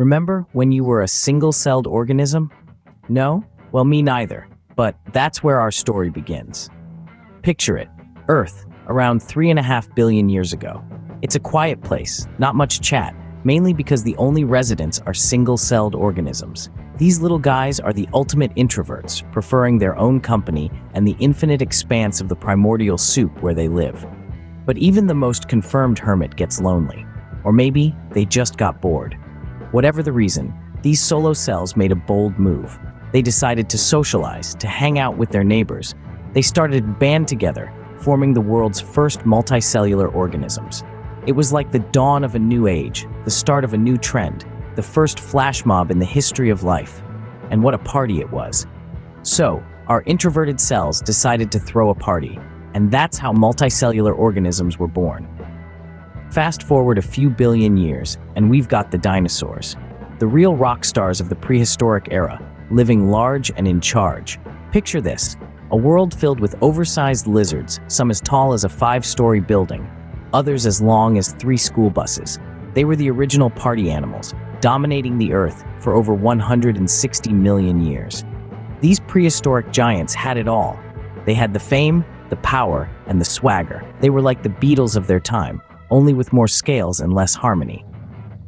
Remember when you were a single-celled organism? No? Well, me neither. But that's where our story begins. Picture it. Earth, around 3.5 billion years ago. It's a quiet place, not much chat, mainly because the only residents are single-celled organisms. These little guys are the ultimate introverts, preferring their own company and the infinite expanse of the primordial soup where they live. But even the most confirmed hermit gets lonely. Or maybe they just got bored. Whatever the reason, these solo cells made a bold move. They decided to socialize, to hang out with their neighbors. They started to band together, forming the world's first multicellular organisms. It was like the dawn of a new age, the start of a new trend, the first flash mob in the history of life. And what a party it was. So, our introverted cells decided to throw a party, and that's how multicellular organisms were born. Fast forward a few billion years, and we've got the dinosaurs. The real rock stars of the prehistoric era, living large and in charge. Picture this, a world filled with oversized lizards, some as tall as a 5-story building, others as long as 3 school buses. They were the original party animals, dominating the Earth for over 160 million years. These prehistoric giants had it all. They had the fame, the power, and the swagger. They were like the Beatles of their time, only with more scales and less harmony.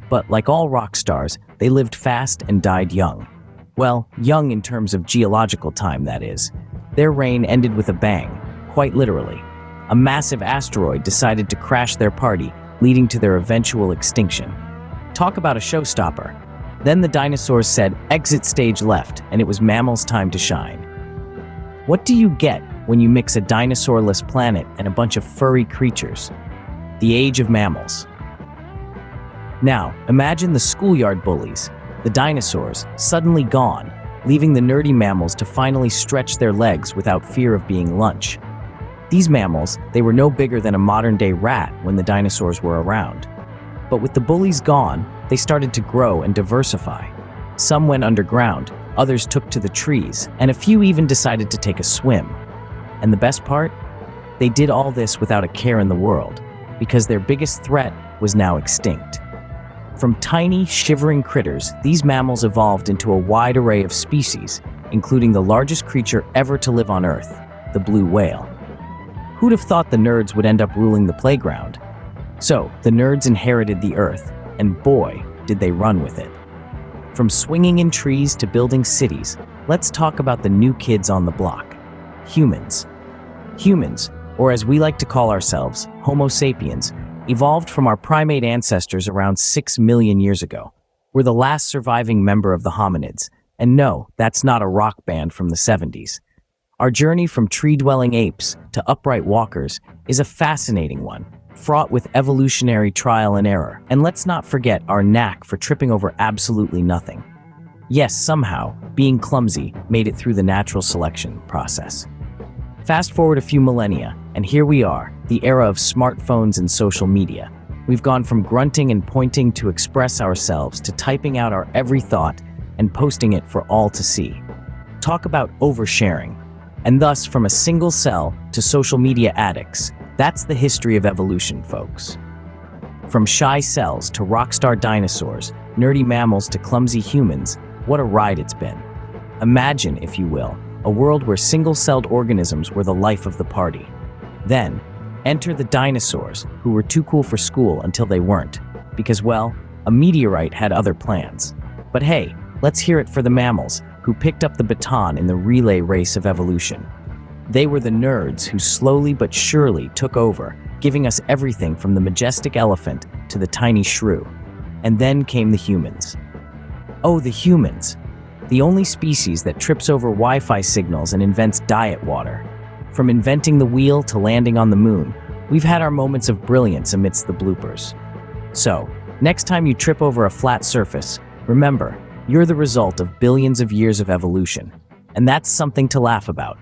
But like all rock stars, they lived fast and died young. Well, young in terms of geological time, that is. Their reign ended with a bang, quite literally. A massive asteroid decided to crash their party, leading to their eventual extinction. Talk about a showstopper. Then the dinosaurs said, "Exit stage left," and it was mammals' time to shine. What do you get when you mix a dinosaur-less planet and a bunch of furry creatures? The Age of Mammals. Now, imagine the schoolyard bullies, the dinosaurs, suddenly gone, leaving the nerdy mammals to finally stretch their legs without fear of being lunch. These mammals, they were no bigger than a modern-day rat when the dinosaurs were around. But with the bullies gone, they started to grow and diversify. Some went underground, others took to the trees, and a few even decided to take a swim. And the best part? They did all this without a care in the world, because their biggest threat was now extinct. From tiny, shivering critters, these mammals evolved into a wide array of species, including the largest creature ever to live on Earth, the blue whale. Who'd have thought the nerds would end up ruling the playground? So, the nerds inherited the Earth, and boy, did they run with it. From swinging in trees to building cities, let's talk about the new kids on the block. Humans. Humans, or as we like to call ourselves, Homo sapiens, evolved from our primate ancestors around 6 million years ago. We're the last surviving member of the hominids. And no, that's not a rock band from the 70s. Our journey from tree-dwelling apes to upright walkers is a fascinating one, fraught with evolutionary trial and error. And let's not forget our knack for tripping over absolutely nothing. Yes, somehow, being clumsy made it through the natural selection process. Fast forward a few millennia, and here we are, the era of smartphones and social media. We've gone from grunting and pointing to express ourselves to typing out our every thought and posting it for all to see. Talk about oversharing. And thus, from a single cell to social media addicts, that's the history of evolution, folks. From shy cells to rockstar dinosaurs, nerdy mammals to clumsy humans, what a ride it's been. Imagine, if you will, a world where single-celled organisms were the life of the party. Then, enter the dinosaurs, who were too cool for school until they weren't, because, well, a meteorite had other plans. But hey, let's hear it for the mammals, who picked up the baton in the relay race of evolution. They were the nerds who slowly but surely took over, giving us everything from the majestic elephant to the tiny shrew. And then came the humans. Oh, the humans. The only species that trips over Wi-Fi signals and invents diet water. From inventing the wheel to landing on the moon, we've had our moments of brilliance amidst the bloopers. So, next time you trip over a flat surface, remember, you're the result of billions of years of evolution. And that's something to laugh about.